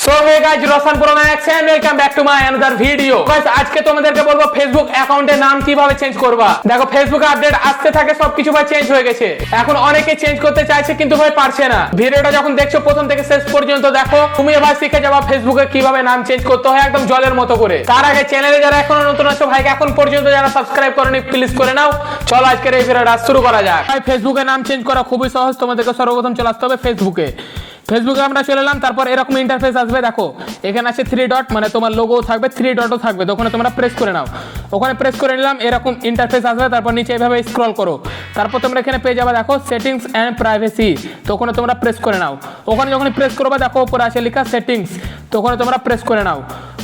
So hey guys, Roshan pro max and welcome back to my another video. Guys, আজকে তোমাদেরকে বলবো Facebook অ্যাকাউন্টের নাম কিভাবে চেঞ্জ করবা। দেখো, ফেসবুকে আপডেট আসতে থাকে, সবকিছু ভাই চেঞ্জ হয়ে গেছে। এখন অনেকে চেঞ্জ করতে চাইছে কিন্তু ভাই পারছে না। ভিডিওটা যখন দেখছো প্রথম থেকে শেষ পর্যন্ত দেখো, তুমি এবার শিখে যাবা ফেসবুকে কিভাবে নাম চেঞ্জ করতে হয় একদম জলের মতো করে। তার আগে চ্যানেলে যারা এখনো নতুন আছো ভাই, এখন পর্যন্ত যারা সাবস্ক্রাইব করনি প্লিজ করে নাও। চলো আজকের এই ভিডিওটা শুরু করা যাক। ভাই, ফেসবুকে নাম চেঞ্জ করা খুবই সহজ। তোমাদেরকে সর্বপ্রথম চলে আসতে হবে ফেসবুকে আমরা চলে এলাম। তারপর এরকম ইন্টারফেস আসবে। দেখো, এখানে আছে 3 ডট, মানে তোমার লোগো থাকবে, 3 ডটও থাকবে। তখন তোমরা প্রেস করে নাও। ওখানে প্রেস করে নিলাম, এরকম ইন্টারফেস আসবে। তারপর নিচে এইভাবে স্ক্রল করো। তারপর তোমরা এখানে পেয়ে যাবে, দেখো সেটিংস এন্ড প্রাইভেসি। তখন তোমরা প্রেস করে নাও। ওখানে যখন প্রেস করবে, দেখো উপরে আছে লেখা সেটিংস। তখন তোমরা প্রেস করে নাও।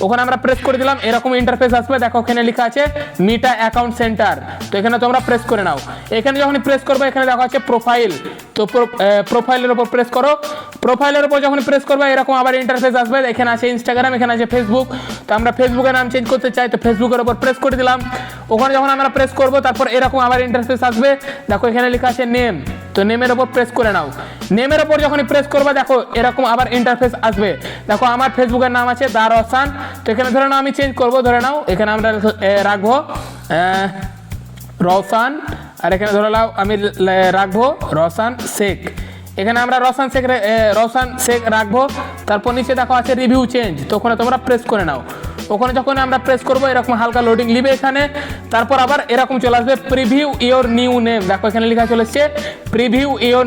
ওখানে আমরা প্রেস করে দিলাম, এরকম ইন্টারফেস আসবে। দেখো এখানে লেখা আছে মিটা অ্যাকাউন্ট সেন্টার। তো এখানে তোমরা প্রেস করে নাও। এখানে যখন প্রেস করবে, এখানে দেখো আছে প্রোফাইল। তো প্রোফাইলের উপর প্রেস করো। প্রোফাইলের উপর যখন প্রেস করবে, এরকম আবার ইন্টারফেস আসবে। এখানে আছে ইনস্টাগ্রাম, এখানে আছে ফেসবুক। তো আমরা ফেসবুকের নাম চেঞ্জ করতে চাই, তো ফেসবুকের উপর প্রেস করে দিলাম। ওখানে যখন আমরা প্রেস করব, তারপর এরকম আবার ইন্টারফেস আসবে। দেখো এখানে লেখা আছে নেম। তো নেমের উপর প্রেস করে নাও। নেমের উপর যখন প্রেস করবে, দেখো এরকম আবার ইন্টারফেস আসবে। দেখো আমার ফেসবুকের নাম আছে দা রসান। তো এখানে ধরে নাও আমি চেঞ্জ করব, ধরে নাও এখানে আমরা রাখবো রসান। আর এখানে ধরে নাও আমি রাখবো রসান শেখ। এখানে আমরা রসান শেখ রাখবো। তারপর নিচে দেখো আছে রিভিউ চেঞ্জ। তো ওখানে তোমরা প্রেস করে নাও। ওখানে যখন আমরা প্রেস করবো, এরকম হালকা লোডিং নিবে এখানে। তারপর আবার এরকম চলে আসবে প্রিভিউ ইওর নিউ নেম। দেখো এখানে লেখা চলে এসছে প্রিভিউ ইওর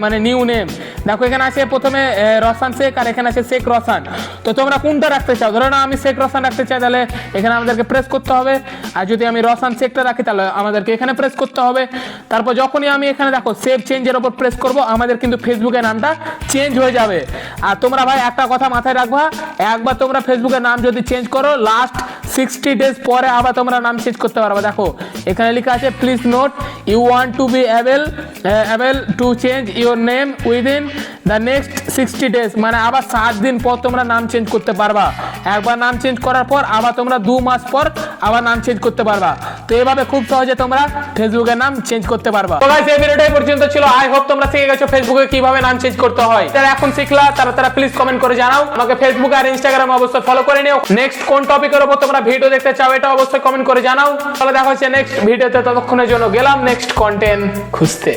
মানে নিউ নেম। দেখো এখানে আছে প্রথমে রসান শেখ, আর এখানে আছে শেখ রসান। তো তোমরা কোনটা রাখতে চাও? ধরো না আমি শেখ রসান রাখতে চাই, তাহলে এখানে আমাদেরকে প্রেস করতে হবে। আর যদি আমি রসান শেখটা রাখি, তাহলে আমাদেরকে এখানে প্রেস করতে হবে। তারপর যখনই আমি এখানে দেখো সেভ চেঞ্জের উপর প্রেস করব, আমাদের কিন্তু ফেসবুকের নামটা চেঞ্জ হয়ে যাবে। আর তোমরা ভাই একটা কথা মাথায় রাখবা, একবার তোমরা ফেসবুকের নাম যদি চেঞ্জ করো, লাস্ট 60 ডেজ পরে আবার তোমরা নাম চেঞ্জ করতে পারবে। দেখো এখানে লেখা আছে please note you want to be able to change your name within the next 60 days. মানে আবার 7 দিন পর তোমরা নাম চেঞ্জ করতে পারবা। একবার নাম চেঞ্জ করার পর আবার তোমরা 2 মাস পর আবার নাম চেঞ্জ করতে পারবা। তো এইভাবে খুব সহজে তোমরা ফেসবুকের নাম চেঞ্জ করতে পারবা। তো গাইস, এই ভিডিওটাই পর্যন্ত ছিল। আই হোপ তোমরা শিখে গেছো ফেসবুকে কিভাবে নাম চেঞ্জ করতে হয়। যারা এখন শিখলা তারা প্লিজ কমেন্ট করে জানাও। আমাকে ফেসবুক আর ইনস্টাগ্রামে অবশ্যই ফলো করে নিও। নেক্সট কোন টপিকের উপর তোমরা ভিডিও দেখতে চাও, এটা অবশ্যই কমেন্ট করে জানাও। তাহলে দেখা হচ্ছে নেক্সট ভিডিওতে। ততক্ষণের জন্য গেলাম নেক্সট কন্টেন্ট খুঁজতে।